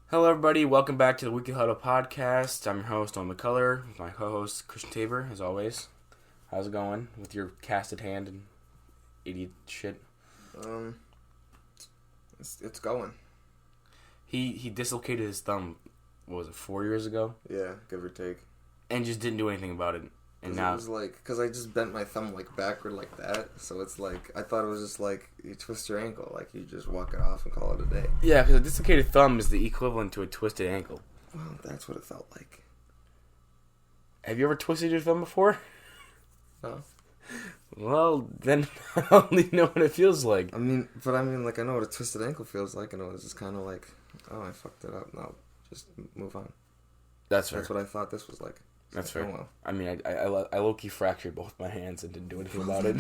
Hello, everybody. Welcome back to the Weekly Huddle podcast. I'm your host, Owen McCullough, with my co-host, Christian Tabor, as always. How's it going with your casted hand and idiot shit? It's going. He dislocated his thumb, what was it, 4 years ago? Yeah, give or take. And just didn't do anything about it. And now... It was like, because I just bent my thumb like backward like that, so it's like, I thought it was just like, you twist your ankle, like you just walk it off and call it a day. Yeah, because a dislocated thumb is the equivalent to a twisted ankle. Well, that's what it felt like. Have you ever twisted your thumb before? No. Well, then I only know what it feels like. I mean, like, I know what a twisted ankle feels like, and it was just kind of like, oh, I fucked it up, now just move on. That's fair. That's what I thought this was like. That's like, fair. Oh, well. I mean, I low-key fractured both my hands and didn't do anything about it.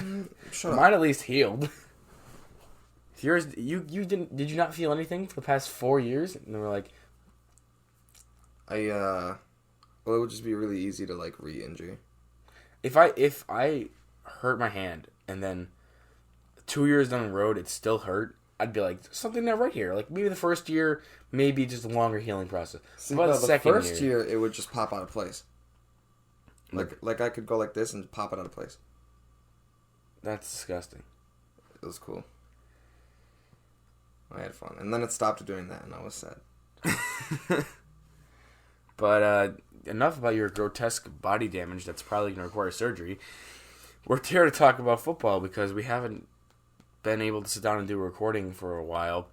Shut Mine up. at least healed. Yours, you did you not feel anything for the past 4 years? And they were like, Well, it would just be really easy to, like, re-injure. if I hurt my hand and then 2 years down the road it still hurt, I'd be like, there's something not right here. Like maybe the first year, maybe just a longer healing process. About the first year, it would just pop out of place. Like I could go like this and pop it out of place. That's disgusting. It was cool. I had fun. And then it stopped doing that, and I was sad. But enough about your grotesque body damage that's probably going to require surgery. We're here to talk about football because we haven't been able to sit down and do a recording for a while.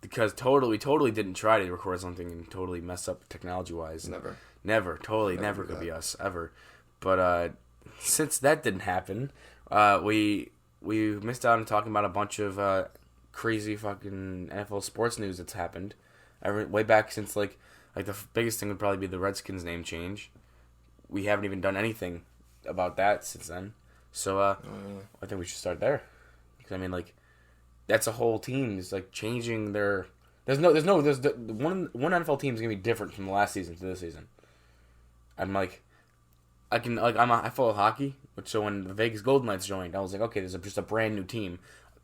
Because we totally didn't try to record something and totally mess up technology-wise. Never could be us, ever. But since that didn't happen, we missed out on talking about a bunch of crazy fucking NFL sports news that's happened. Way back since, like the biggest thing would probably be the Redskins name change. We haven't even done anything about that since then. So I think we should start there. Because, I mean, like, that's a whole team is like changing their... There's one NFL team is going to be different from the last season to this season. I follow hockey, so when the Vegas Golden Knights joined, I was like, okay, there's just a brand new team.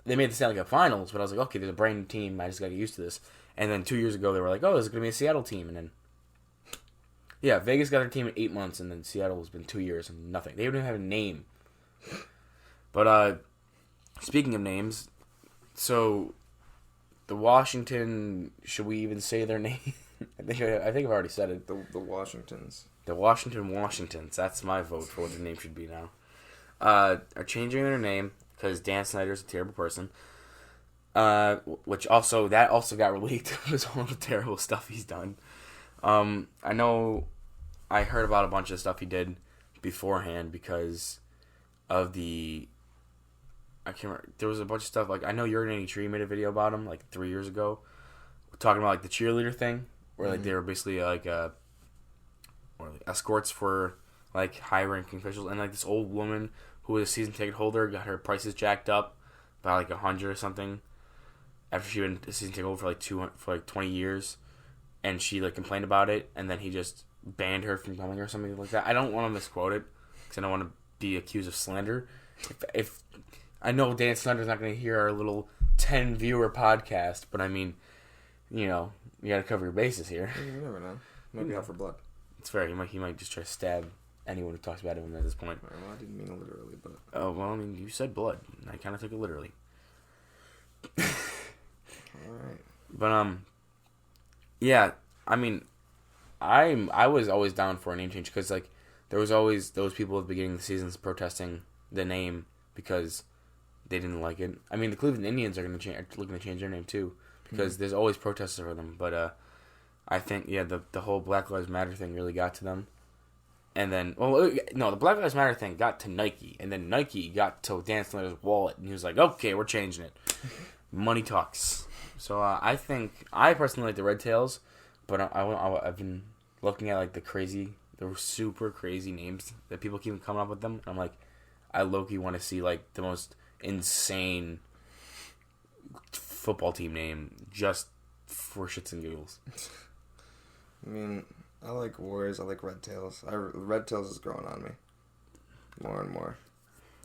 They made the Stanley Cup Finals, but I was like, okay, there's a brand new team. I just got to get used to this. And then 2 years ago, they were like, oh, there's going to be a Seattle team. And then, yeah, Vegas got their team in 8 months, and then Seattle has been 2 years and nothing. They don't even have a name. But speaking of names, so the Washington, should we even say their name? I think I've already said it. The Washingtons. The Washingtons. That's my vote for what their name should be now. Are changing their name because Dan Snyder's a terrible person. Which also got released with all the terrible stuff he's done. I know I heard about a bunch of stuff he did beforehand because of I can't remember. There was a bunch of stuff, like, I know Urinating Tree made a video about him, like, 3 years ago, talking about, like, the cheerleader thing, where, like, they were basically, like, escorts for, like, high-ranking officials, and, like, this old woman who was a season ticket holder got her prices jacked up by, like, 100 or something, after she had been a season ticket holder for 20 years, and she, like, complained about it, and then he just banned her from coming or something like that. I don't want to misquote it, because I don't want to be accused of slander. If I know Dan Snyder's not going to hear our little 10-viewer podcast, but I mean, you know, you got to cover your bases here. You never know. Might be out for blood. It's fair. He might just try to stab anyone who talks about him at this point. Well, I didn't mean it literally, but... Oh, well, I mean, you said blood. And I kind of took it literally. Alright. But, yeah, I mean, I was always down for a name change because, like, there was always those people at the beginning of the seasons protesting the name because they didn't like it. I mean, the Cleveland Indians are looking to change their name too because there's always protests for them. But I think the whole Black Lives Matter thing really got to them. And then, the Black Lives Matter thing got to Nike, and then Nike got to Dan Snyder's wallet, and he was like, okay, we're changing it. Money talks. So I personally like the Red Tails, but I've been looking at, like, the super crazy names that people keep coming up with them. And I'm like, I low-key want to see, like, the most insane football team name just for shits and giggles. I mean, I like Warriors. I like Red Tails. Red Tails is growing on me more and more.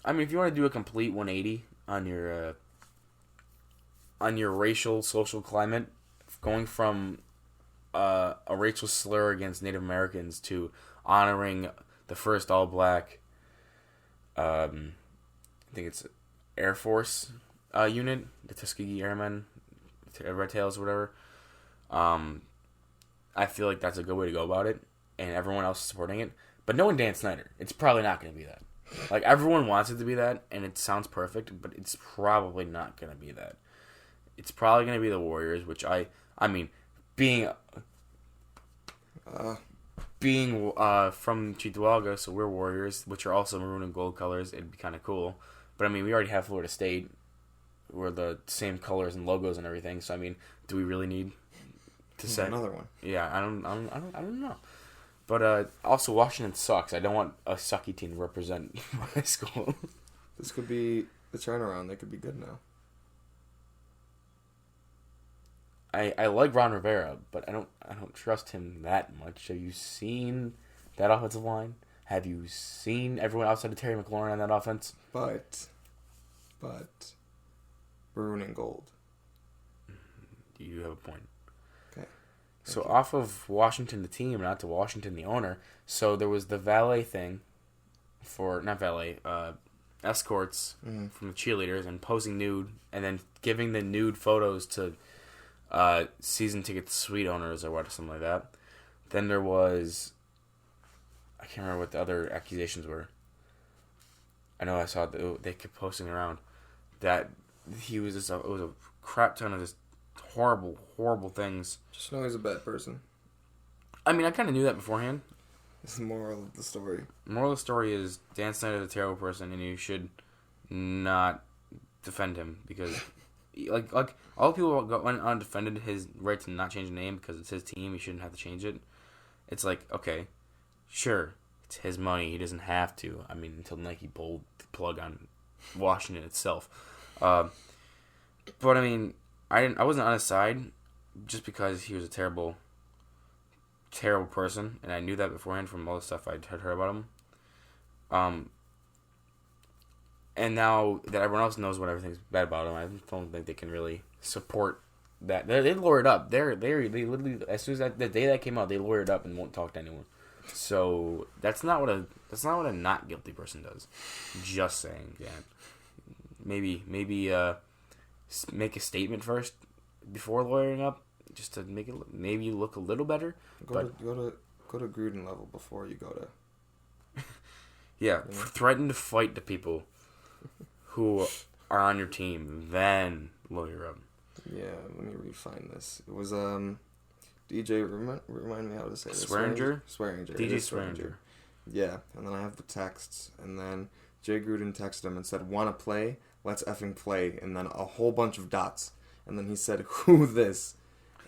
I mean, if you want to do a complete 180 on your racial, social climate, going from a racial slur against Native Americans to honoring the first all-black, I think it's Air Force unit, the Tuskegee Airmen, Red Tails, or whatever. I feel like that's a good way to go about it, and everyone else is supporting it. But knowing Dan Snyder, it's probably not going to be that. Like, everyone wants it to be that, and it sounds perfect, but it's probably not going to be that. It's probably going to be the Warriors, which I mean, being from Cheektowaga, so we're Warriors, which are also maroon and gold colors. It'd be kind of cool. But I mean, we already have Florida State. We're the same colors and logos and everything. So I mean, do we really need to say another one? Yeah, I don't know. But also, Washington sucks. I don't want a sucky team to represent my school. This could be the turnaround. They could be good now. I like Ron Rivera, but I don't trust him that much. Have you seen that offensive line? Have you seen everyone outside of Terry McLaurin on that offense? But maroon and gold. You have a point. Okay. So off of Washington the team, not to Washington the owner. So there was the valet thing for escorts from the cheerleaders and posing nude, and then giving the nude photos to season ticket suite owners or something like that. Then there was, I can't remember what the other accusations were. I know I saw they kept posting around that he was it was a crap ton of just horrible things. Just know he's a bad person. I mean, I kind of knew that beforehand. It's the moral of the story. Moral of the story is Dan Snyder is a terrible person, and you should not defend him because, like all the people went undefended his right to not change the name because it's his team. He shouldn't have to change it. It's like, okay, sure, it's his money. He doesn't have to. I mean, until Nike pulled the plug on Washington itself. But I mean, I wasn't on his side just because he was a terrible person, and I knew that beforehand from all the stuff I had heard about him. And now that everyone else knows what everything's bad about him, I don't think they can really support that. They lawyered up. They literally, as soon as the day that came out, they lawyered up and won't talk to anyone. So that's not what a not guilty person does. Just saying, yeah. Maybe make a statement first before lawyering up, just to make it maybe look a little better. Go to Gruden level before you go to. Yeah, threaten to fight the people who are on your team, then lawyer up. Yeah, let me refine this. It was DJ. Remind me how to say this. Swearinger. DJ Swearinger. Yeah, and then I have the texts, and then Jay Gruden texted him and said, "Wanna play? Let's effing play," and then a whole bunch of dots. And then he said, "Who this?"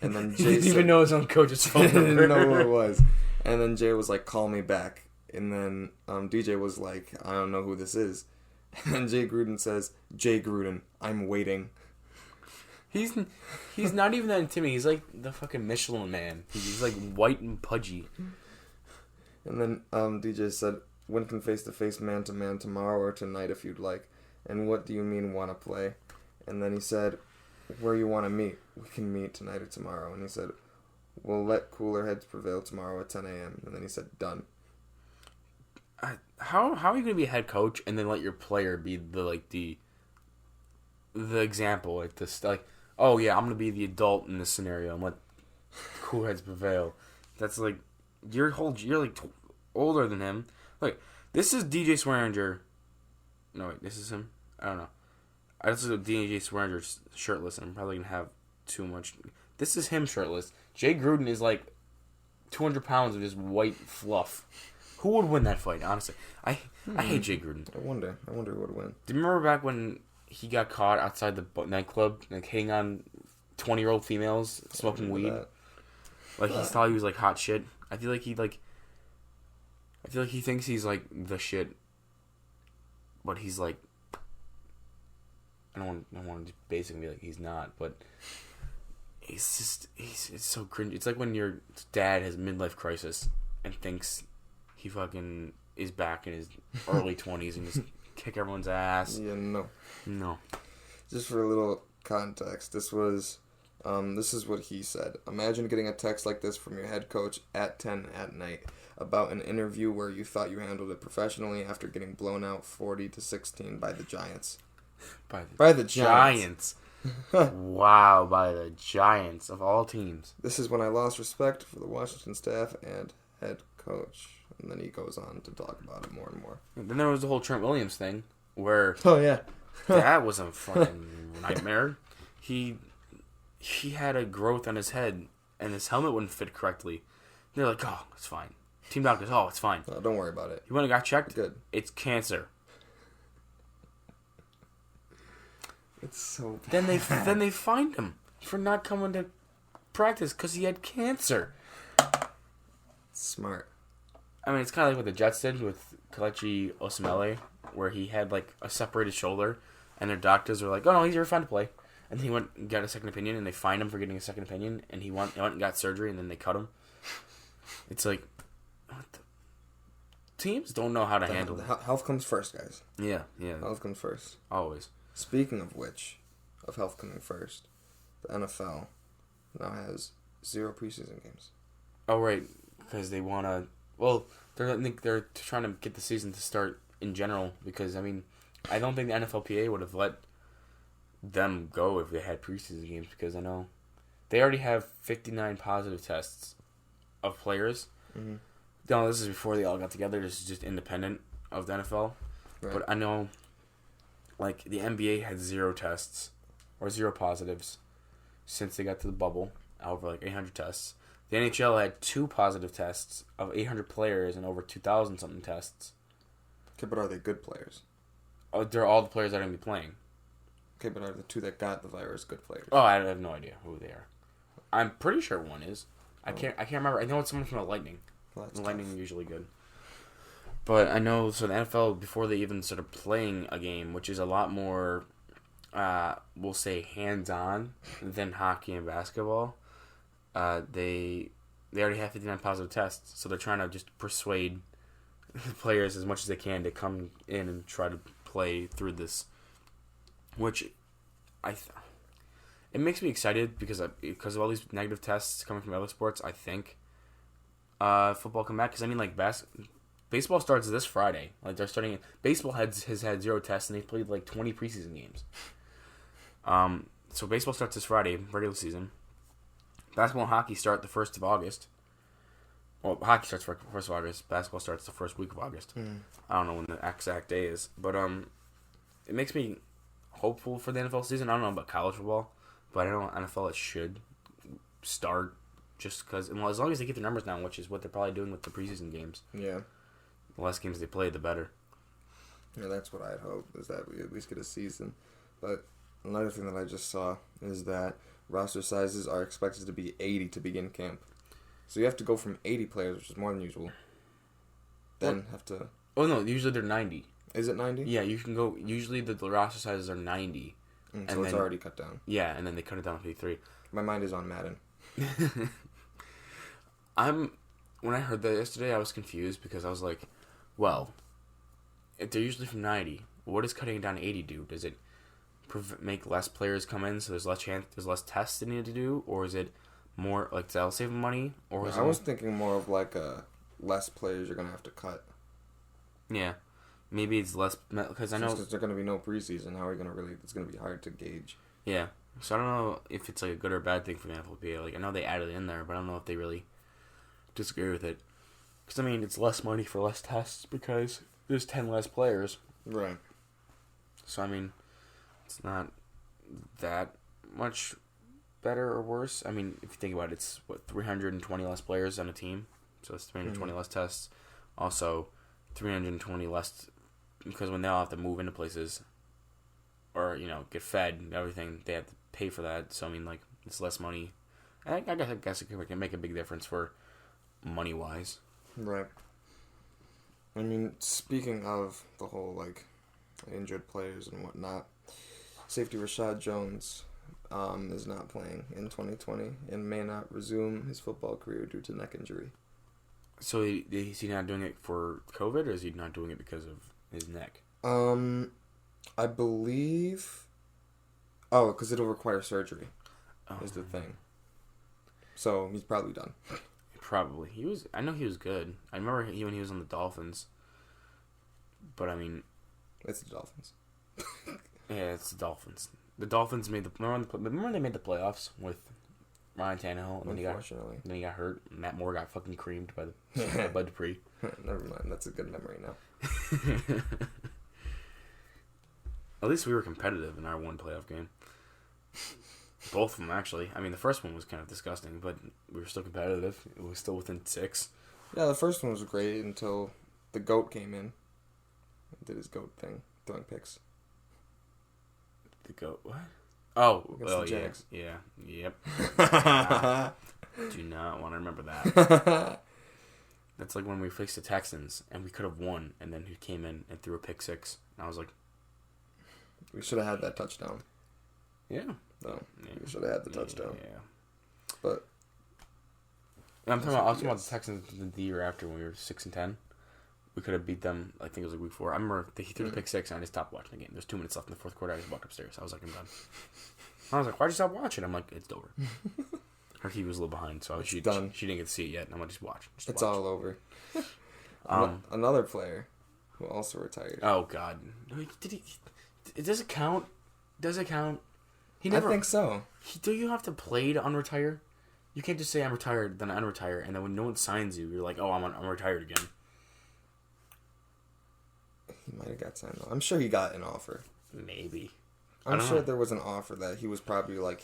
And then Jay didn't even know his own coach's phone number. Didn't know who it was. And then Jay was like, "Call me back." And then DJ was like, "I don't know who this is." And then Jay Gruden says, "Jay Gruden, I'm waiting." He's not even that intimidating. He's like the fucking Michelin Man. He's like white and pudgy. And then DJ said, "When can face-to-face man-to-man tomorrow or tonight if you'd like. And what do you mean want to play?" And then he said, "Where you want to meet? We can meet tonight or tomorrow." And he said, "We'll let cooler heads prevail tomorrow at 10 a.m. And then he said, "Done." How are you going to be a head coach and then let your player be the example, like this, like, oh yeah, I'm going to be the adult in this scenario and let cool heads prevail? That's like you're like older than him. Like, this is DJ Swearinger. No wait, this is him. I don't know. I just looked at DJ Swearinger shirtless, and I'm probably gonna have too much. This is him shirtless. Jay Gruden is like 200 pounds of just white fluff. Who would win that fight? Honestly, I hate Jay Gruden. I wonder who would win. Do you remember back when he got caught outside the nightclub, like hitting on 20-year-old females smoking weed? That. Like he thought he was like hot shit. I feel like he thinks he's like the shit, but he's like. I don't want to basically be like he's not, but it's so cringe. It's like when your dad has midlife crisis and thinks he fucking is back in his early 20s and just kick everyone's ass. Yeah, no. No. Just for a little context, this was This is what he said. Imagine getting a text like this from your head coach at 10 at night about an interview where you thought you handled it professionally after getting blown out 40-16 by the Giants. By the Giants. Wow, by the Giants of all teams. This is when I lost respect for the Washington staff and head coach. And then he goes on to talk about it more and more. And then there was the whole Trent Williams thing where that was a fucking nightmare. He had a growth on his head and his helmet wouldn't fit correctly. They're like, oh, it's fine. Team doctors, oh, it's fine. No, don't worry about it. You went and got checked? Good. It's cancer. It's so bad. Then they fined him for not coming to practice because he had cancer. Smart. I mean, it's kind of like what the Jets did with Kelechi Osemele, where he had like a separated shoulder, and their doctors were like, "Oh no, he's fine to play." And he went and got a second opinion, and they fined him for getting a second opinion, and he went and got surgery, and then they cut him. It's like, what the? Teams don't know how to handle it. Health comes first, guys. Yeah. Health comes first. Always. Speaking of which, of health coming first, the NFL now has 0 preseason games. Oh, right, because they want to... Well, I think they're trying to get the season to start in general, because, I mean, I don't think the NFLPA would have let them go if they had preseason games, because I know they already have 59 positive tests of players. Mm-hmm. No, this is before they all got together. This is just independent of the NFL. Right. But I know... Like, the NBA had 0 tests, or 0 positives, since they got to the bubble, over like 800 tests. The NHL had 2 positive tests of 800 players and over 2,000-something tests. Okay, but are they good players? Oh, they're all the players that are going to be playing. Okay, but are the 2 that got the virus good players? Oh, I have no idea who they are. I'm pretty sure one is. I can't remember. I know it's someone from the Lightning. Well, the Lightning are usually good. But I know, so the NFL, before they even started playing a game, which is a lot more, we'll say, hands-on than hockey and basketball, they already have 59 positive tests, so they're trying to just persuade the players as much as they can to come in and try to play through this, which it makes me excited because of all these negative tests coming from other sports. I think football come back, because I mean, like, baseball starts this Friday. Like, they're starting... Baseball has had 0 tests, and they've played, like, 20 preseason games. So baseball starts this Friday, regular season. Basketball and hockey start the 1st of August. Well, hockey starts the 1st of August. Basketball starts the first week of August. I don't know when the exact day is. But it makes me hopeful for the NFL season. I don't know about college football, but I know NFL it should start just because... Well, as long as they get their numbers down, which is what they're probably doing with the preseason games. Yeah. The less games they play, the better. Yeah, that's what I'd hope, is that we at least get a season. But another thing that I just saw is that roster sizes are expected to be 80 to begin camp. So you have to go from 80 players, which is more than usual. Then have to... Oh, no, usually they're 90. Is it 90? Yeah, you can go... Usually the roster sizes are 90. So it's already cut down. Yeah, and then they cut it down to 53. My mind is on Madden. When I heard that yesterday, I was confused because I was like... Well, if they're usually from 90, what does cutting it down to 80 do? Does it make less players come in, so there's less tests they need to do, or is it more like that'll save money? Or is I was thinking more of like less players you're gonna have to cut. Yeah, maybe it's less because I know there's gonna be no preseason. How are we gonna really? It's gonna be hard to gauge. Yeah, so I don't know if it's like a good or bad thing for the NFLPA. Like I know they added it in there, but I don't know if they really disagree with it. Because, I mean, it's less money for less tests because there's 10 less players. Right. So, I mean, it's not that much better or worse. I mean, if you think about it, it's, 320 less players on a team. So, it's 320 less tests. Also, 320 less, because when they all have to move into places or, get fed and everything, they have to pay for that. So, I mean, like, it's less money. I guess it can make a big difference for money-wise. Right. I mean, speaking of the whole, like, injured players and whatnot, safety Rashad Jones is not playing in 2020 and may not resume his football career due to neck injury. So is he not doing it for COVID, or is he not doing it because of his neck? I believe... Oh, because it'll require surgery. is the thing. So he's probably done. Probably. I know he was good. I remember when he was on the Dolphins. But I mean, it's the Dolphins. Yeah, it's the Dolphins. The Dolphins made remember when they made the playoffs with Ryan Tannehill, and then he got hurt. Matt Moore got fucking creamed by Bud Dupree. Never mind. That's a good memory now. At least we were competitive in our one playoff game. Both of them, actually. I mean, the first one was kind of disgusting, but we were still competitive. It was still within 6. Yeah, the first one was great until the GOAT came in. Did his GOAT thing, throwing picks. The GOAT? What? Oh, against the Jags. Yeah. Yep. Do not want to remember that. That's like when we faced the Texans, and we could have won, and then he came in and threw a pick 6. And I was like... We should have had that touchdown. Yeah. No, we should have had the touchdown. Yeah. But... I'm talking about the Texans the year after when we were 6-10. We could have beat them. I think it was like week 4. I remember he threw the pick 6, and I just stopped watching the game. There's 2 minutes left in the fourth quarter. I just walked upstairs. I was like, I'm done. I was like, why'd you stop watching? I'm like, it's over. Her TV was a little behind, so she didn't get to see it yet. And I'm like, just watch. It's all over. Another player who also retired. Oh God, does it count? Does it count? I think so. Do you have to play to unretire? You can't just say I'm retired, then I unretire, and then when no one signs you, you're like, oh, I'm retired again. He might have got signed though. I'm sure he got an offer. Maybe. I'm sure there was an offer that he was probably like,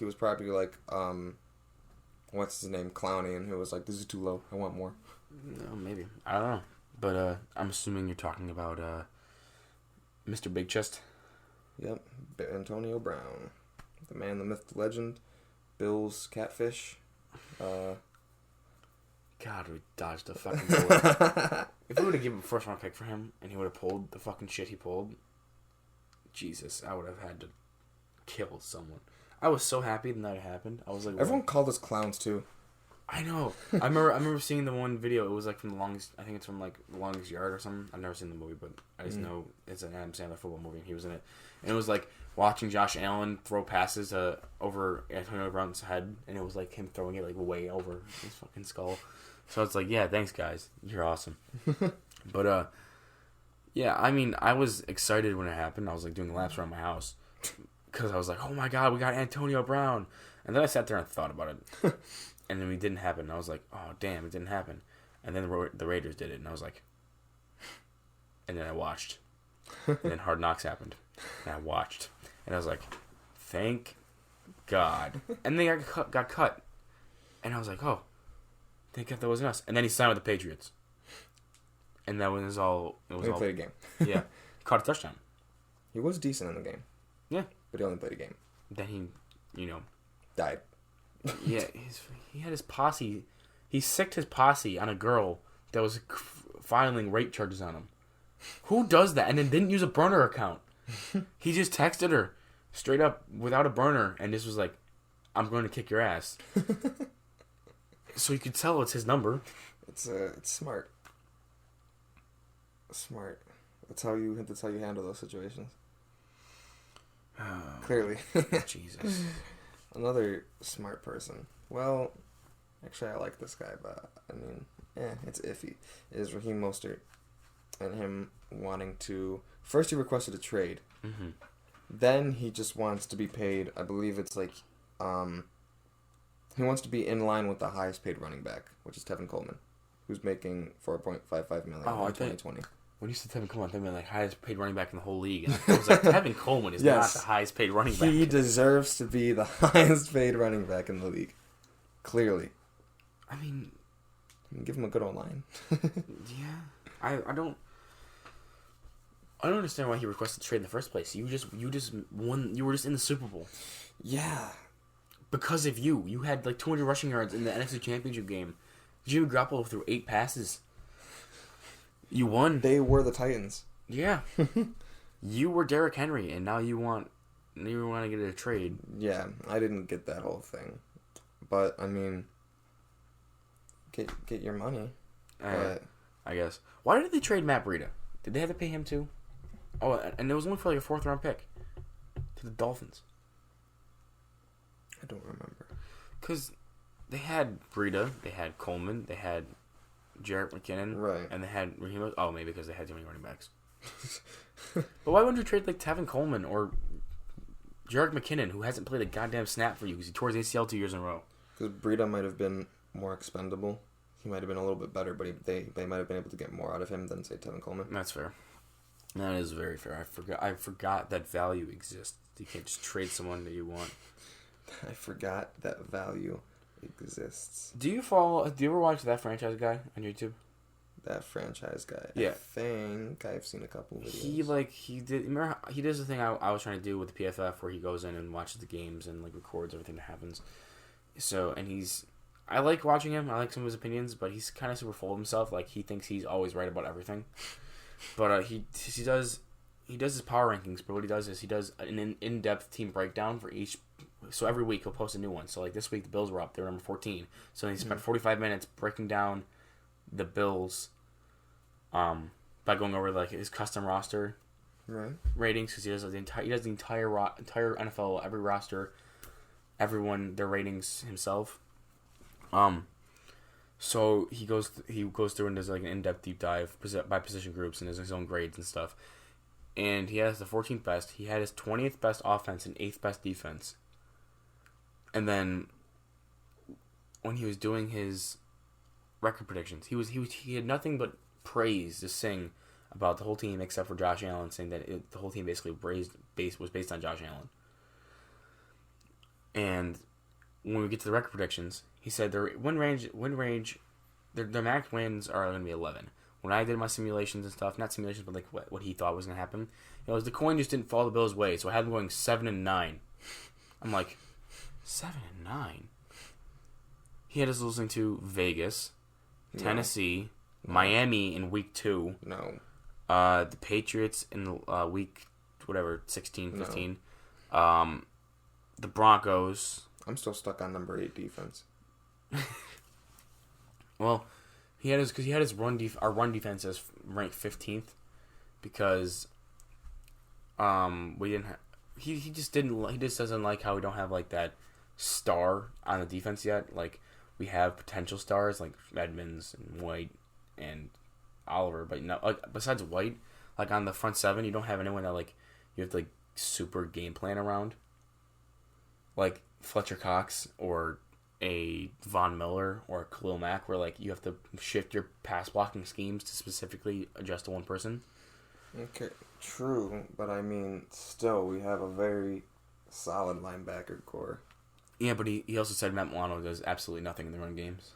what's his name, Clowney, and he was like, this is too low. I want more. No, maybe. I don't know. But I'm assuming you're talking about Mr. Big Chest. Yep, Antonio Brown, the man, the myth, the legend, Bill's catfish. God, we dodged a fucking bullet. If we would have given a first round pick for him and he would have pulled the fucking shit he pulled, Jesus, I would have had to kill someone. I was so happy the night it happened. I was like, everyone called us clowns too. I know. I remember seeing the one video. It was like from the longest. I think it's from like The Longest Yard or something. I've never seen the movie, but I just know it's an Adam Sandler football movie, and he was in it. And it was like watching Josh Allen throw passes over Antonio Brown's head, and it was like him throwing it like way over his fucking skull. So it's like, yeah, thanks guys, you're awesome. But yeah, I mean, I was excited when it happened. I was like doing laps around my house because I was like, oh my God, we got Antonio Brown. And then I sat there and thought about it. And then it didn't happen. And I was like, oh, damn, it didn't happen. And then the Raiders did it. And I was like... And then I watched. And then Hard Knocks happened. And I watched. And I was like, thank God. And they got cut. And I was like, oh, thank God that wasn't us. And then he signed with the Patriots. And that was all... He played a game. Yeah. He caught a touchdown. He was decent in the game. Yeah. But he only played a game. Then he, died. Yeah, he had his posse. He sicked his posse on a girl that was filing rape charges on him. Who does that? And then didn't use a burner account. He just texted her straight up without a burner and just was like, I'm going to kick your ass. So you could tell it's his number. It's smart. Smart. That's how you handle those situations. Clearly. Jesus. Another smart person. Well, actually, I like this guy, but I mean, it's iffy. Is Raheem Mostert and him wanting to? First, he requested a trade. Mm-hmm. Then he just wants to be paid. I believe it's like, he wants to be in line with the highest paid running back, which is Tevin Coleman, who's making $4.55 million in 2020. When you said Tevin Coleman, I thought like highest paid running back in the whole league. And I was like, Tevin Coleman is not the highest paid running back. He deserves to be the highest paid running back in the league. Clearly. I mean, give him a good old line. Yeah. I don't understand why he requested trade in the first place. You just won. You were just in the Super Bowl. Yeah. Because of you. You had like 200 rushing yards in the NFC Championship game. Jimmy Garoppolo threw 8 passes. You won. They were the Titans. Yeah. You were Derrick Henry, and now you want to get a trade. Yeah, I didn't get that whole thing. But, I mean, get your money. I guess. Why did they trade Matt Breida? Did they have to pay him too? Oh, and it was only for like a 4th round pick to the Dolphins. I don't remember. Because they had Breida, they had Coleman, they had Jarrett McKinnon, Right. and they had Raheem. Oh, maybe because they had too many running backs. But why wouldn't you trade like Tevin Coleman or Jarrett McKinnon, who hasn't played a goddamn snap for you because he tore his ACL 2 years in a row? Because Breida might have been more expendable. He might have been a little bit better, but they might have been able to get more out of him than, say, Tevin Coleman. That's fair. That is very fair. I forgot that value exists. You can't just trade someone that you want. I forgot that value exists. Do you ever watch That Franchise Guy on YouTube? That franchise guy. Yeah. I think I've seen a couple videos. Remember he does the thing I was trying to do with the PFF where he goes in and watches the games and like records everything that happens. So, and I like watching him. I like some of his opinions, but he's kind of super full of himself. Like he thinks he's always right about everything. But he does his power rankings. But what he does is he does an in-depth team breakdown for each. So every week he'll post a new one. So like this week the Bills were up. They were number 14. So he spent 45 minutes breaking down the Bills by going over like his custom roster ratings, because he does the entire NFL, every roster, everyone, their ratings himself. So he goes through and does like an in-depth deep dive by position groups and does his own grades and stuff. And he has the 14th best. He had his 20th best offense and 8th best defense. And then when he was doing his record predictions, he had nothing but praise to sing about the whole team except for Josh Allen, saying that the whole team basically was based on Josh Allen. And when we get to the record predictions, he said their win range, their max wins are going to be 11. When I did my simulations and stuff, not simulations, but like what he thought was going to happen, the coin just didn't fall the Bills' way, so I had them going 7-9. I'm like, 7-9. He had us listening to Vegas, Tennessee, Miami in week 2. No. The Patriots in week 16, 15. No. The Broncos. I'm still stuck on number 8 defense. Well, our run defense as ranked 15th because we didn't he just doesn't like how we don't have like that star on the defense yet. Like we have potential stars like Edmonds and White and Oliver, but no, like besides White, like on the front 7, you don't have anyone that like you have to like super game plan around, like Fletcher Cox or a Von Miller or a Khalil Mack, where like you have to shift your pass blocking schemes to specifically adjust to one person. Okay, true, but I mean, still we have a very solid linebacker core. Yeah, but he also said Matt Milano does absolutely nothing in the run games.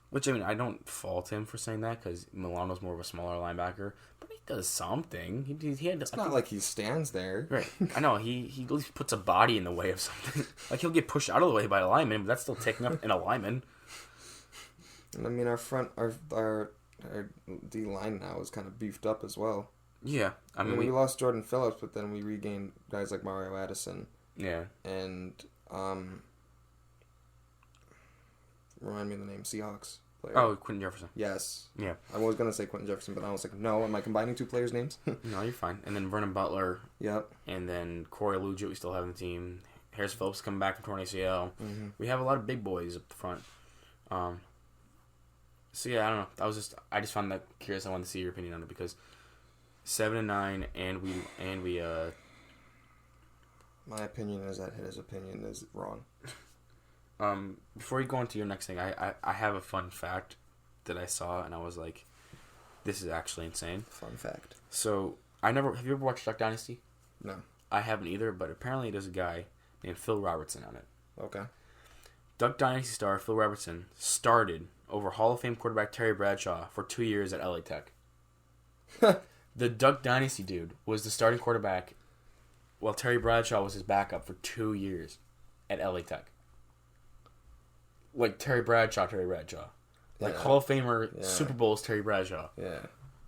Which, I mean, I don't fault him for saying that, because Milano's more of a smaller linebacker, but he does something. It's not like he stands there. Right. I know, he at least puts a body in the way of something. Like, he'll get pushed out of the way by a lineman, but that's still taking up an lineman. And I mean, our D-line now is kind of beefed up as well. Yeah. I mean, we lost Jordan Phillips, but then we regained guys like Mario Addison. Yeah. And, remind me of the name, Seahawks player. Oh, Quentin Jefferson. Yes. Yeah. I was going to say Quentin Jefferson, but I was like, no, am I combining 2 players' names? No, you're fine. And then Vernon Butler. Yep. And then Corey Lugia, we still have on the team. Harris Phillips coming back from torn ACL. Mm-hmm. We have a lot of big boys up the front. So yeah, I don't know. I just found that curious. I wanted to see your opinion on it because 7-9, and we. My opinion is that his opinion is wrong. Before you go on to your next thing, I have a fun fact that I saw, and I was like, this is actually insane. Fun fact. So have you ever watched Duck Dynasty? No. I haven't either, but apparently there's a guy named Phil Robertson on it. Okay. Duck Dynasty star Phil Robertson started over Hall of Fame quarterback Terry Bradshaw for 2 years at LA Tech. The Duck Dynasty dude was the starting quarterback while Terry Bradshaw was his backup for 2 years at LA Tech. Like Terry Bradshaw. Like Hall of Famer, Super Bowls Terry Bradshaw. Yeah.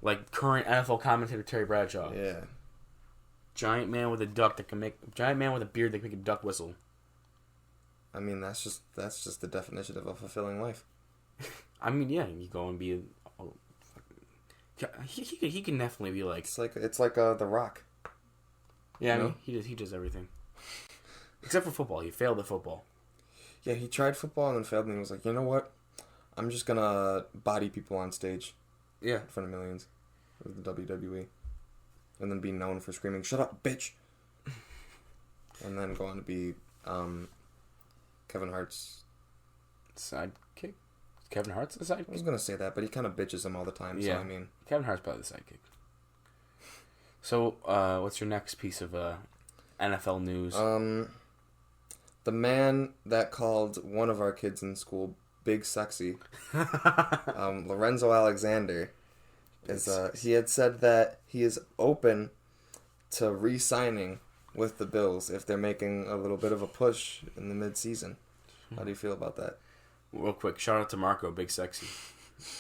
Like current NFL commentator Terry Bradshaw. Yeah. Giant man with a beard that can make a duck whistle. I mean, that's just the definition of a fulfilling life. I mean, yeah, you go and be he can definitely be like it's like The Rock. Yeah, I mean, he does everything except for football. He failed at football. Yeah, he tried football and then failed, and he was like, you know what? I'm just gonna body people on stage. Yeah. In front of millions. With the WWE. And then be known for screaming, "Shut up, bitch!" And then go on to be Kevin Hart's sidekick. Kevin Hart's the sidekick? I was gonna say that, but he kind of bitches him all the time, yeah. So I mean... Kevin Hart's probably the sidekick. So, what's your next piece of NFL news? The man that called one of our kids in school Big Sexy, Lorenzo Alexander, he had said that he is open to re-signing with the Bills if they're making a little bit of a push in the mid-season. How do you feel about that? Real quick, shout out to Marco, Big Sexy.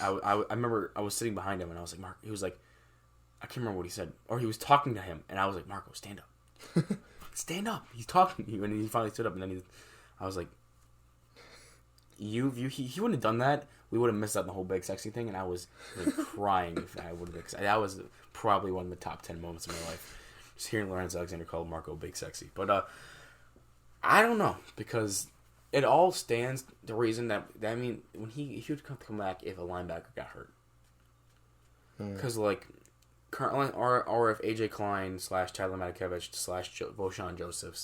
I remember I was sitting behind him and I was like, Mark, he was like, I can't remember what he said. Or he was talking to him and I was like, Marco, stand up. Stand up. He's talking to you. And he finally stood up and then I was like, he wouldn't have done that. We would have missed out on the whole Big Sexy thing and I was like, crying if I would have. That was probably one of the top 10 moments of my life. Just hearing Lorenzo Alexander call Marco Big Sexy. But I don't know because it all stands the reason that I mean when he would come back if a linebacker got hurt. Because like currently or if AJ Klein / Tyler Matakevich / Voshon Joseph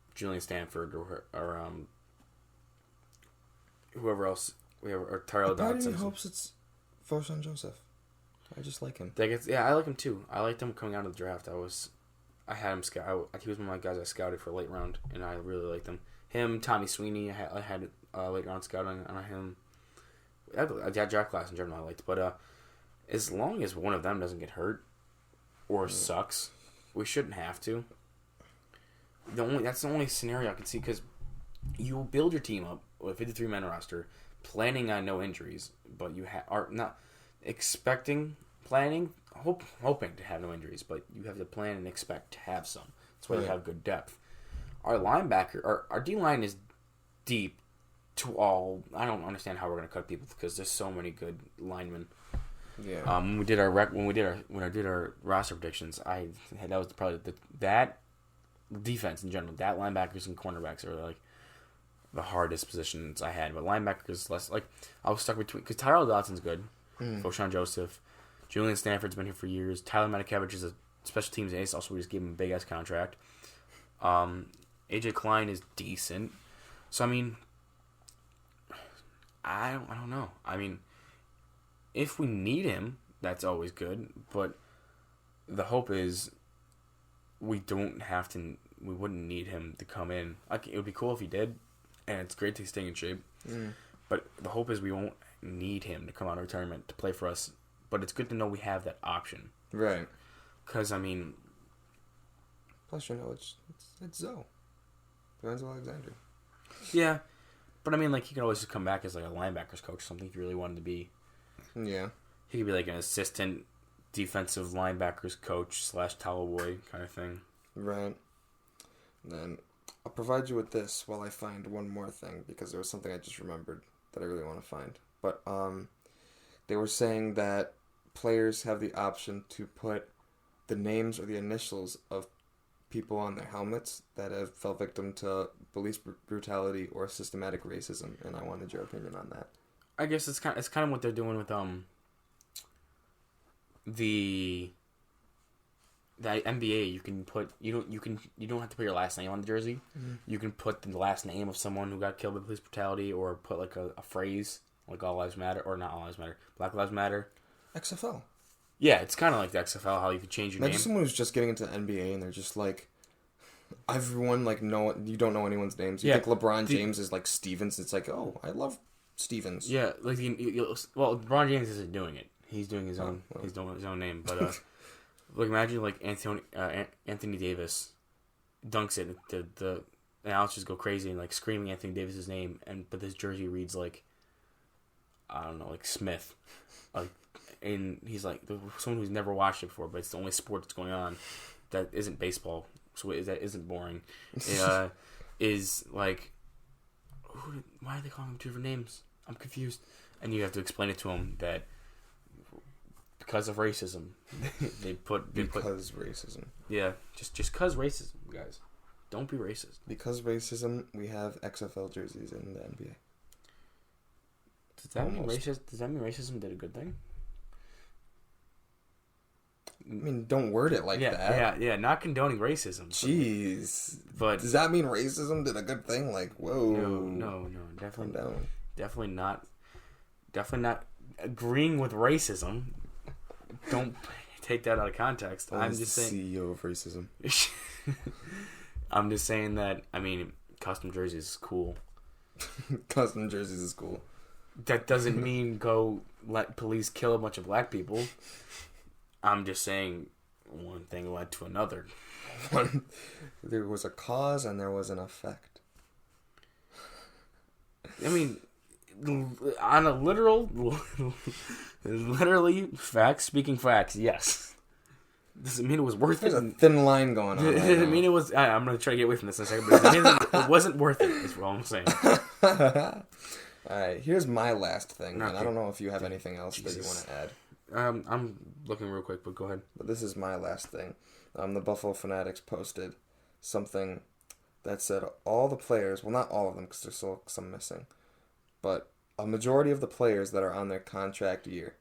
/ Julian Stanford or whoever else we have or Tyrell Dodson. Part of me hopes it's Voshon Joseph. I just like him. I like him too. I liked him coming out of the draft. I had him scout. He was one of my guys I scouted for late round, and I really liked him. Him, Tommy Sweeney, I had late round scouting on him. Draft class in general I liked, but as long as one of them doesn't get hurt or sucks, we shouldn't have to. That's the only scenario I can see because you build your team up with a 53-man roster, planning on no injuries, but you are not hoping to have no injuries, but you have to plan and expect to have some. That's why you have good depth. Our linebacker, our D-line is deep to all. I don't understand how we're going to cut people because there's so many good linemen. Yeah. When we did our roster predictions, that was probably that defense in general. That linebackers and cornerbacks are like the hardest positions I had, but linebackers less like I was stuck between because Tyrell Dodson's good. Voshon Joseph. Julian Stanford's been here for years. Tyler Matakevich is a special teams ace. Also, we just gave him a big-ass contract. AJ Klein is decent. So, I mean, I don't know. I mean, if we need him, that's always good. But the hope is we wouldn't need him to come in. Like, it would be cool if he did, and it's great to stay in shape. But the hope is we won't need him to come out of retirement to play for us. But it's good to know we have that option. Right. Because, I mean... Plus, it's Zoe. Lorenzo Alexander. Yeah. But, I mean, like, he could always just come back as, like, a linebackers coach or something if you really wanted to be. Yeah. He could be, like, an assistant defensive linebackers coach / towel boy kind of thing. Right. And then I'll provide you with this while I find one more thing because there was something I just remembered that I really want to find. But, they were saying that players have the option to put the names or the initials of people on their helmets that have fell victim to police brutality or systematic racism, and I wanted your opinion on that. I guess it's kind of what they're doing with the NBA. You can put you don't have to put your last name on the jersey. You can put the last name of someone who got killed by police brutality, or put like a phrase like "All Lives Matter" or not "All Lives Matter," "Black Lives Matter." XFL. Yeah, it's kind of like the XFL, how you could change your name. Imagine someone who's just getting into the NBA and they're just like, everyone like you don't know anyone's names. You think LeBron James is like Stevens. It's like, oh, I love Stevens. Yeah, like LeBron James isn't doing it. He's doing his own. He's doing his own name. But like imagine like Anthony Davis dunks it. The announcers go crazy and like screaming Anthony Davis's name, but this jersey reads like I don't know, like Smith, like. And he's like someone who's never watched it before, but it's the only sport that's going on that isn't baseball, so that isn't boring. Is like, why are they calling him two different names? I'm confused. And you have to explain it to him that because of racism, they put racism. Yeah, just because racism, guys. Don't be racist. Because racism, we have XFL jerseys in the NBA. Does that mean racism did a good thing? I mean, don't word it like that. Yeah. Not condoning racism. Jeez. But does that mean racism did a good thing? Like, whoa. No. Definitely not agreeing with racism. Don't take that out of context. I'm just saying. CEO of racism. I'm just saying that. I mean, custom jerseys is cool. Custom jerseys is cool. That doesn't mean go let police kill a bunch of black people. I'm just saying one thing led to another. There was a cause and there was an effect. I mean, on a literally speaking facts, yes. Doesn't mean it was worth it. There's a thin line going on. It doesn't mean it was. I'm going to try to get away from this in a second, but it doesn't mean it wasn't worth it, is what I'm saying. Alright, here's my last thing. And I don't know if you have anything else that you want to add. I'm looking real quick, but go ahead. But this is my last thing. The Buffalo Fanatics posted something that said all the players, well, not all of them because there's still some missing, but a majority of the players that are on their contract year.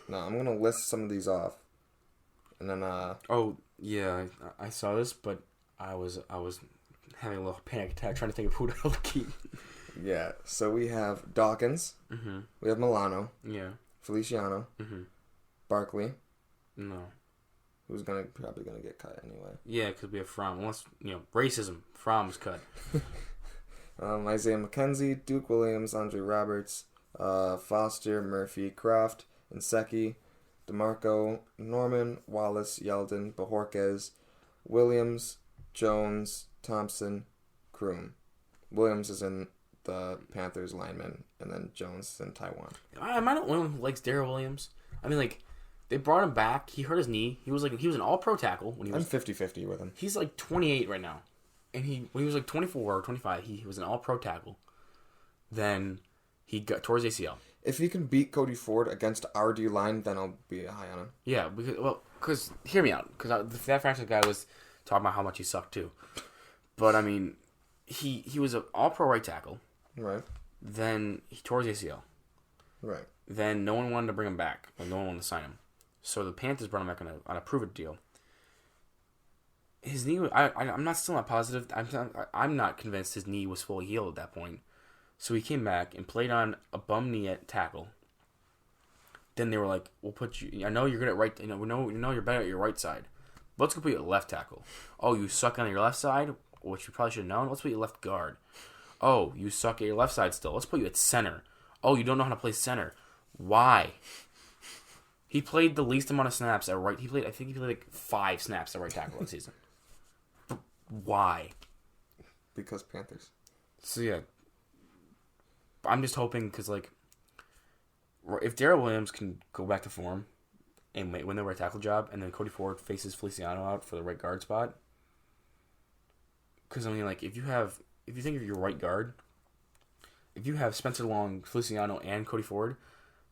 Now, I'm going to list some of these off. And then, Oh, yeah, I saw this, but I was having a little panic attack trying to think of who to keep. Yeah, so we have Dawkins. Mm-hmm. We have Milano. Yeah. Feliciano. Mm-hmm. Barkley. No. Who's probably gonna get cut anyway. Yeah, because we have Fromm. Unless, racism. Fromm's cut. Isaiah McKenzie, Duke Williams, Andre Roberts, Foster, Murphy, Croft, Inseki, DeMarco, Norman, Wallace, Yeldon, Bajorquez, Williams, Jones, Thompson, Kroom. Williams is in the Panthers lineman, and then Jones is in Taiwan. Am I not one who likes Darrell Williams? I mean, they brought him back. He hurt his knee. He was an all-pro tackle when he was. I'm 50-50 with him. He's 28 right now, and when he was 24 or 25, he was an all-pro tackle. Then he tore his ACL. If he can beat Cody Ford against our D line, then I'll be high on him. Yeah, because hear me out. Because that Francis guy was talking about how much he sucked too, but I mean, he was an all-pro right tackle. Right. Then he tore his ACL. Right. Then no one wanted to bring him back. No one wanted to sign him. So the Panthers brought him back on a prove-it deal. His knee, I'm still not positive. I'm not convinced his knee was fully healed at that point. So he came back and played on a bum knee at tackle. Then they were like, "We'll put you. I know you're good at right. We know you're better at your right side. But let's go put you at left tackle. Oh, you suck on your left side, which you probably should have known. Let's put you at left guard. Oh, you suck at your left side still. Let's put you at center. Oh, you don't know how to play center. Why?" He played the least amount of snaps at right. I think he played 5 snaps at right tackle this season. Why? Because Panthers. So yeah, I'm just hoping because if Darrell Williams can go back to form and win the right tackle job, and then Cody Ford faces Feliciano out for the right guard spot. Because I mean, if you think of your right guard, if you have Spencer Long, Feliciano, and Cody Ford,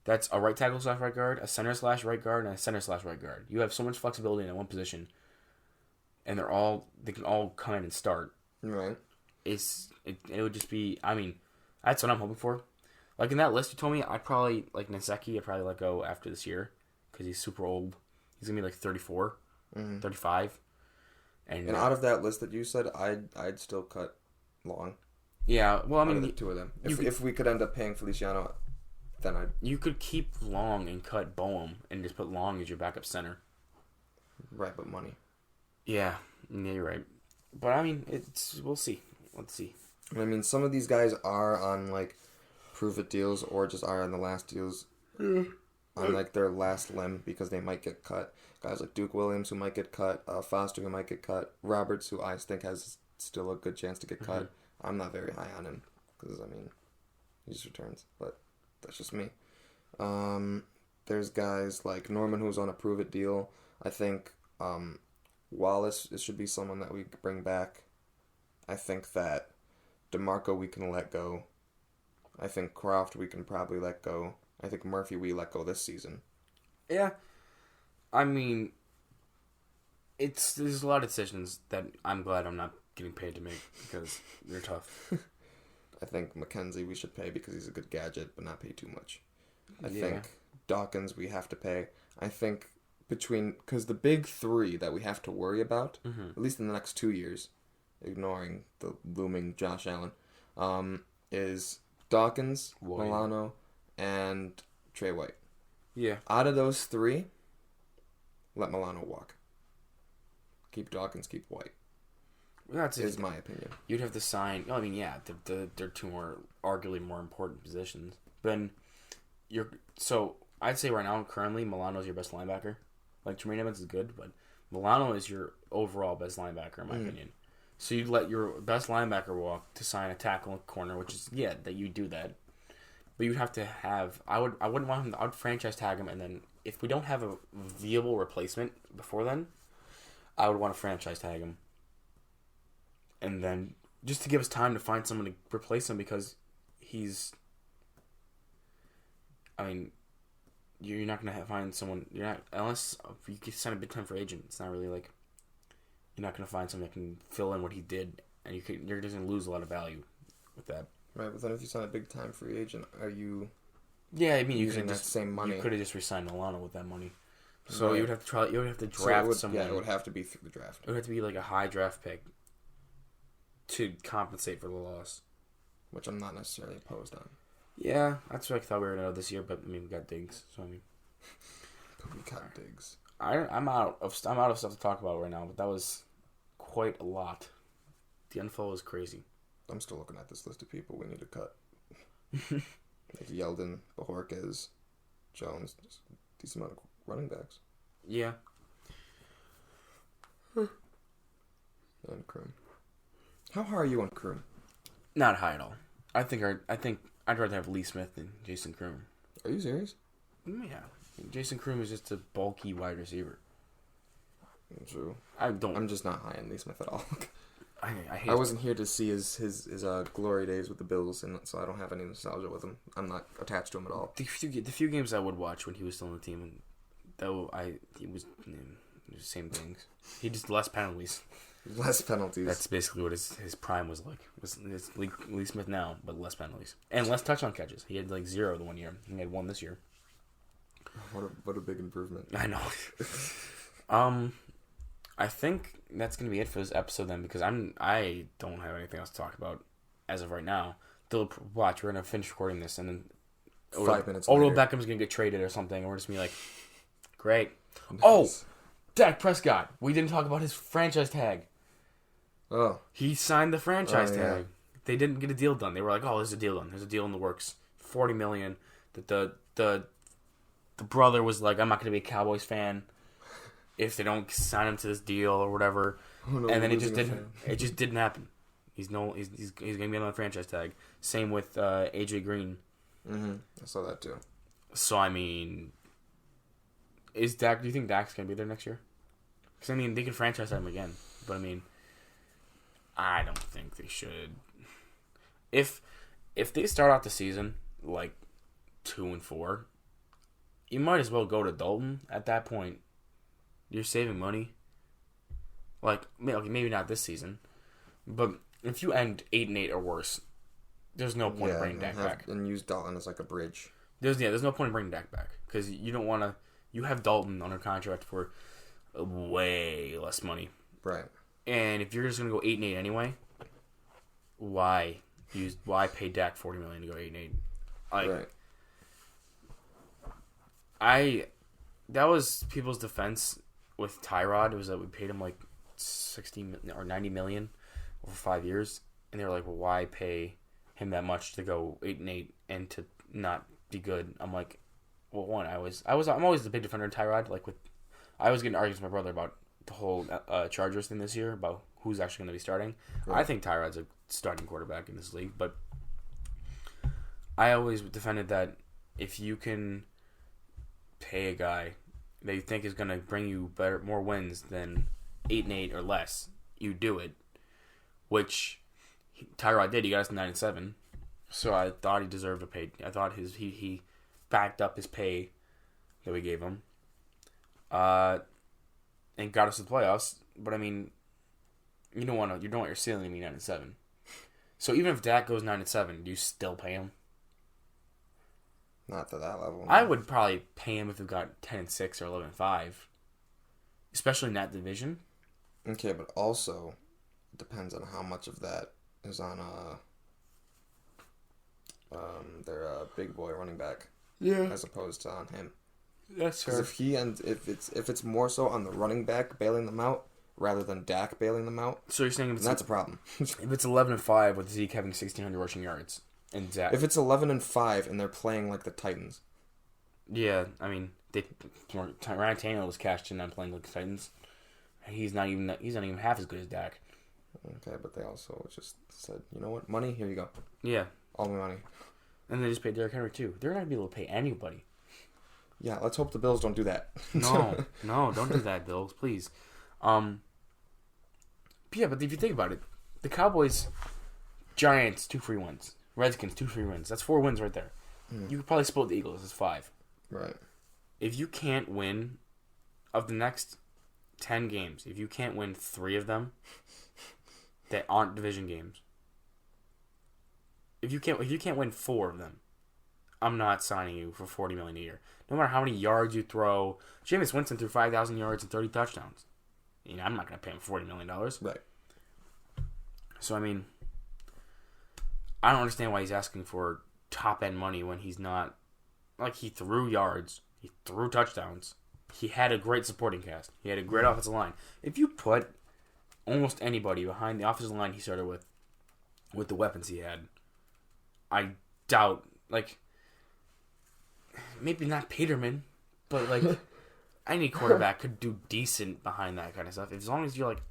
that's a right tackle / right guard, a center / right guard, and a center / right guard. You have so much flexibility in one position, and they can all come in and start. Right. It would just be. I mean, that's what I'm hoping for. In that list you told me, I'd probably Niseki. I'd probably let go after this year because he's super old. He's gonna be 34, 35. And out of that list that you said, I'd still cut Long. Yeah, well, I mean, the two of them. If we could end up paying Feliciano, then you could keep Long and cut Boehm and just put Long as your backup center. Right, but money. Yeah, you're right. But I mean, we'll see. Let's see. I mean, some of these guys are on prove-it deals or just are on the last deals on their last limb because they might get cut. Guys like Duke Williams who might get cut, Foster who might get cut, Roberts who I think has still a good chance to get cut. I'm not very high on him because, I mean, he just returns, but that's just me. There's guys like Norman who's on a prove-it deal. I think Wallace should be someone that we bring back. I think that DeMarco we can let go. I think Croft we can probably let go. I think Murphy we let go this season. Yeah. I mean, there's a lot of decisions that I'm glad I'm not getting paid to make because they're tough. I think Mackenzie we should pay because he's a good gadget, but not pay too much. I Yeah. think Dawkins we have to pay. I think because the big three that we have to worry about, at least in the next 2 years, ignoring the looming Josh Allen, is Dawkins, White. Milano, and Trey White. Yeah. Out of those three, let Milano walk. Keep Dawkins, keep White. That's is my opinion. You'd have to sign. I mean, yeah, they're two arguably more important positions. Then so I'd say right now, currently, Milano's your best linebacker. Like Tremaine Edmonds is good, but Milano is your overall best linebacker in my opinion. So you'd let your best linebacker walk to sign a tackle and corner, which is that you do that. But you'd have to have. I wouldn't want him. I would franchise tag him, and then if we don't have a viable replacement before then, I would want to franchise tag him. And then just to give us time to find someone to replace him because he's. I mean, you're not gonna find someone. You're not unless you can sign a big time free agent. It's not really like you're not gonna find someone that can fill in what he did, and you're just gonna lose a lot of value with that. Right, but then if you sign a big time free agent, are you? Yeah, I mean, you using could that just same money. You could have just re-signed Milano with that money. So Right. you would have to try. You would have to draft someone. Yeah, it would have to be through the draft. It would have to be like a high draft pick to compensate for the loss. Which I'm not necessarily opposed on. Yeah, that's what I thought we were gonna know this year, but I mean we got Diggs, so I mean We got Diggs. I'm out of stuff to talk about right now, but that was quite a lot. The info was crazy. I'm still looking at this list of people we need to cut. Like Yeldon, Bajorquez, Jones, just a decent amount of running backs. Yeah. And Kroom. How high are you on Kroom? Not high at all. I think I'd rather have Lee Smith than Jason Kroom. Are you serious? Yeah. Jason Kroom is just a bulky wide receiver. True. I'm just not high on Lee Smith at all. I hate I wasn't here to see his glory days with the Bills, and so I don't have any nostalgia with him. I'm not attached to him at all. the few games I would watch when he was still on the team, and he was the same things. He just less penalties. Less penalties. That's basically what his prime was like. It's Lee Smith now, but less penalties and less touchdown catches. He had like 0 the one year. He had 1 this year. What a big improvement. I know. I think that's gonna be it for this episode then, because I don't have anything else to talk about as of right now. Watch, we're gonna finish recording this, and then 5 minutes Odell later. Beckham's gonna get traded or something, and we're just gonna be like, great. Nice. Oh, Dak Prescott. We didn't talk about his franchise tag. Oh. He signed the franchise Oh, yeah. tag. They didn't get a deal done. They were like, "Oh, there's a deal done. There's a deal in the works. $40 million." That the brother was like, "I'm not going to be a Cowboys fan if they don't sign him to this deal or whatever." Oh, no, And then we're it just losing a didn't. fan. It just didn't happen. He's going to be on the franchise tag. Same with AJ Green. Mm-hmm. I saw that too. So I mean, do you think Dak's going to be there next year? Because I mean, they can franchise him again, but I mean, I don't think they should. If they start out the season like 2-4, you might as well go to Dalton at that point. You're saving money. Like, okay, maybe not this season, but if you end 8-8 or worse, there's no point in bringing Dak back. And use Dalton as like a bridge. There's no point in bringing Dak back because you don't want to. You have Dalton under contract for way less money, Right. and if you're just gonna go 8-8 anyway, why pay Dak $40 million to go 8-8? Like, Right. That was people's defense with Tyrod. It was that we paid him like 60 or 90 million over 5 years, and they were like, "Well, why pay him that much to go 8-8 and to not be good?" I'm like, "Well, one, I'm always the big defender of Tyrod. Like I was getting arguments with my brother about the whole Chargers thing this year about who's actually going to be starting. Right. I think Tyrod's a starting quarterback in this league, but I always defended that if you can pay a guy that you think is going to bring you more wins than 8-8 or less, you do it. Which Tyrod did. He got us to 9-7, so I thought he deserved a pay. I thought he backed up his pay that we gave him. And and got us to the playoffs. But I mean, you don't want your ceiling to be 9-7. So even if Dak goes 9-7, do you still pay him? Not to that level. No. I would probably pay him if we got 10-6 or 11-5, especially in that division. Okay, but also it depends on how much of that is on their big boy running back, as opposed to on him. That's fair. Because if it's more so on the running back bailing them out rather than Dak bailing them out, So you're saying that's a problem. if it's 11-5 with Zeke having 1,600 rushing yards and Dak, If it's 11-5 and they're playing like the Titans, yeah, I mean Ryan Tannehill was cashed in on playing like the Titans. He's not even half as good as Dak. okay, but they also just said, you know what, money, here you go, Yeah, all my money. and they just paid Derrick Henry too. They're not gonna be able to pay anybody. Yeah, let's hope the Bills don't do that. No, don't do that, Bills, please. Yeah, but if you think about it, the Cowboys, Giants, 2 free wins. Redskins, 2 free wins. That's 4 wins right there. You could probably split the Eagles as 5. Right. If you can't win, of the next 10 games, if you can't win 3 of them that aren't division games, if you can't win 4 of them, I'm not signing you for $40 million a year. No matter how many yards you throw. Jameis Winston threw 5,000 yards and 30 touchdowns. You know, I'm not going to pay him $40 million. Right. So, I mean, I don't understand why he's asking for top-end money when he's not. Like, he threw yards. He threw touchdowns. He had a great supporting cast. He had a great offensive line. If you put almost anybody behind the offensive line he started with the weapons he had, I doubt, like, maybe not Peterman, but, like, any quarterback could do decent behind that kind of stuff. As long as you're, like,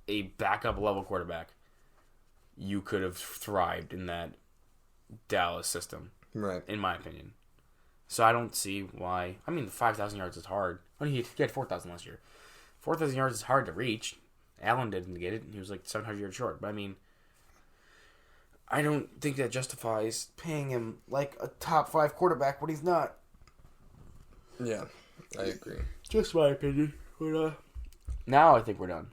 a backup-level quarterback, you could have thrived in that Dallas system, Right. in my opinion. So I don't see why. I mean, 5,000 yards is hard. He had 4,000 last year. 4,000 yards is hard to reach. Allen didn't get it. He was like 700 yards short. But I mean, I don't think that justifies paying him like a top 5 quarterback when he's not. Yeah, I agree. Just my opinion. But, now I think we're done.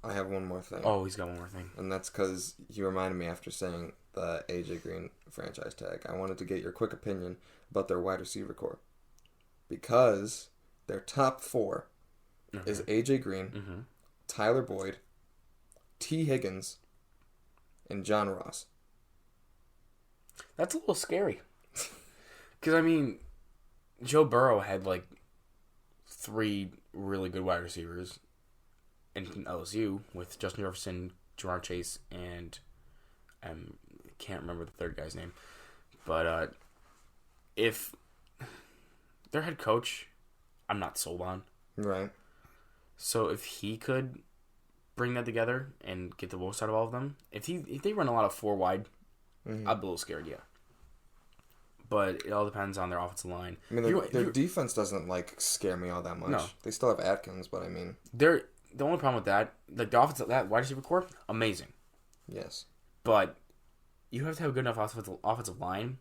I have one more thing. Oh, he's got one more thing. And that's because you reminded me after saying the AJ Green franchise tag. I wanted to get your quick opinion about their wide receiver core. Because their top 4 is AJ Green, Tyler Boyd, T. Higgins, and John Ross. That's a little scary. Because, I mean, Joe Burrow had like 3 really good wide receivers in LSU with Justin Jefferson, Jamar Chase, and I can't remember the third guy's name. But if their head coach, I'm not sold on. Right. So if he could bring that together and get the most out of all of them, if they run a lot of 4 wide, I'd be a little scared, yeah. But it all depends on their offensive line. I mean, their defense doesn't like scare me all that much. No. They still have Atkins, but I mean, the only problem with that, like the offensive, that wide receiver core, amazing. yes. But you have to have a good enough offensive line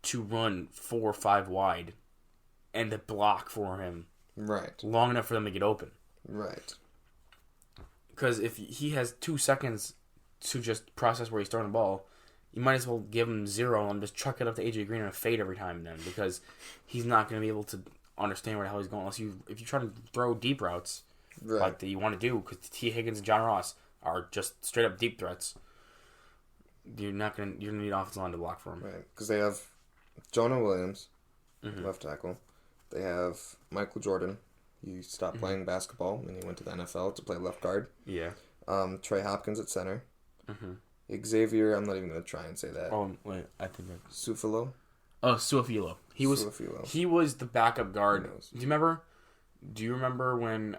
to run 4 or 5 wide and to block for him Right. long enough for them to get open. Right. Because if he has 2 seconds to just process where he's throwing the ball, you might as well give him 0 and just chuck it up to AJ Green and a fade every time then, because he's not going to be able to understand where the hell he's going unless if you try to throw deep routes like that you want to do, because T. Higgins and John Ross are just straight up deep threats. You're gonna need offensive line to block for him. Right. Because they have Jonah Williams, left tackle. They have Michael Jordan. He stopped playing basketball and he went to the NFL to play left guard. Yeah. Trey Hopkins at center. Xavier, I'm not even going to try and say that. Oh, wait, I think Sufilo. Oh, Suafilo. He was the backup guard. Do you remember when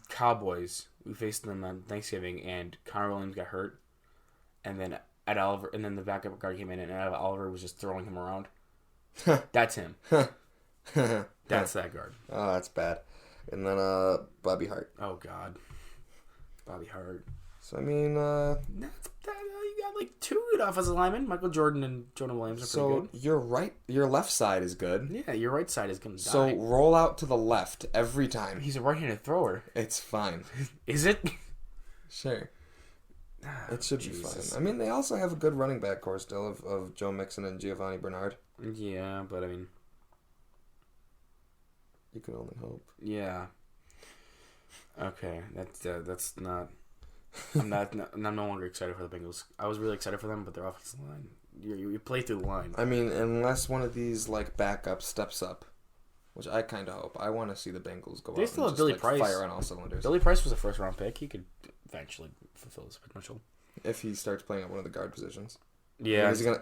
Cowboys, we faced them on Thanksgiving and Connor Williams got hurt, and then the backup guard came in and Ed Oliver was just throwing him around? That's him. That's that guard. Oh, that's bad. And then Bobby Hart. Oh God, Bobby Hart. So I mean, You got like 2 good offensive linemen. Michael Jordan and Jonah Williams are pretty good. Your left side is good. Yeah, your right side is going to die. So roll out to the left every time. He's a right-handed thrower. It's fine. Is it? Sure. It should be fine. I mean, they also have a good running back core still of Joe Mixon and Giovanni Bernard. Yeah, but I mean... You can only hope. Yeah. Okay, that's not... I'm no longer excited for the Bengals. I was really excited for them, but their offensive line... You play through the line. I mean, unless one of these like backups steps up, which I kind of hope. I want to see the Bengals go out still and have Billy just Price. fire on all cylinders. Billy Price was a first-round pick. He could eventually fulfill his potential. If he starts playing at one of the guard positions. Yeah. He's not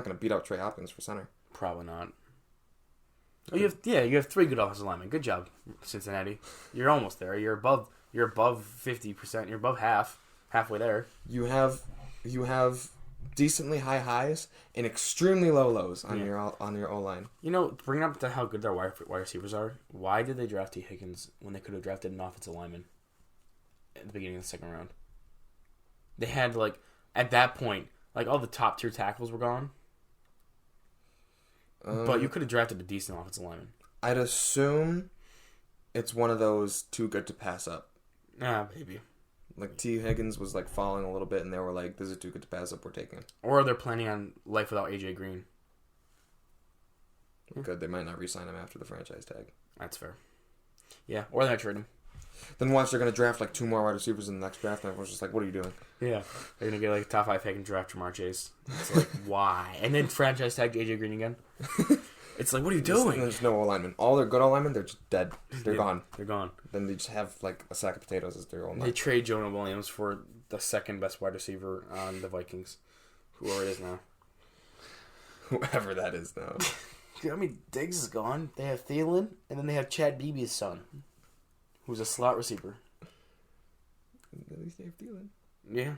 going to beat out Trey Hopkins for center. Probably not. Oh, you have 3 good offensive linemen. Good job, Cincinnati. You're almost there. You're above 50%. You're above halfway there. You have decently high highs and extremely low lows on your O line. You know, bringing up to how good their wide receivers are. Why did they draft T. Higgins when they could have drafted an offensive lineman at the beginning of the second round? They had at that point, all the top tier tackles were gone. But you could have drafted a decent offensive lineman. I'd assume it's one of those too good to pass up. Maybe. T. Higgins was falling a little bit, and they were like, "This is too good to pass up. We're taking him." Or they're planning on life without AJ Green. Good. They might not re-sign him after the franchise tag. That's fair. Yeah, or they might trade him. Then watch, they're going to draft 2 more wide receivers in the next draft, and everyone's just like, "What are you doing?" Yeah, they're going to get a top 5 pick and draft Jamar Chase. It's why? And then franchise tag AJ Green again. It's what are you doing? There's no O-linemen. All their good O-linemen, they're just dead. They're gone. They're gone. Then they just have a sack of potatoes as their O-line. They trade Jonah Williams for the second best wide receiver on the Vikings. Whoever it is now. Whoever that is now. Diggs is gone. They have Thielen, and then they have Chad Beebe's son, who's a slot receiver. At least they have Thielen. Yeah.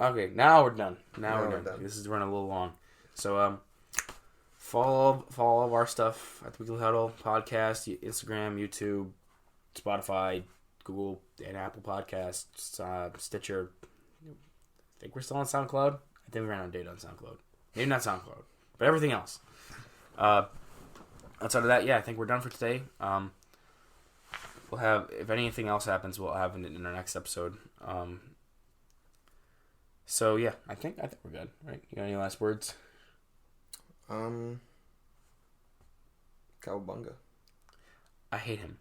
Okay, now we're done. Now we're done. This is running a little long. So, follow all of our stuff at the Weekly Huddle podcast, Instagram, YouTube, Spotify, Google, and Apple Podcasts, Stitcher. I think we're still on SoundCloud. I think we ran out of data on SoundCloud. Maybe not SoundCloud, but everything else. Outside of that, I think we're done for today. We'll have, if anything else happens, we'll have it in our next episode. So yeah, I think we're good, right? You got any last words? Cowabunga. I hate him.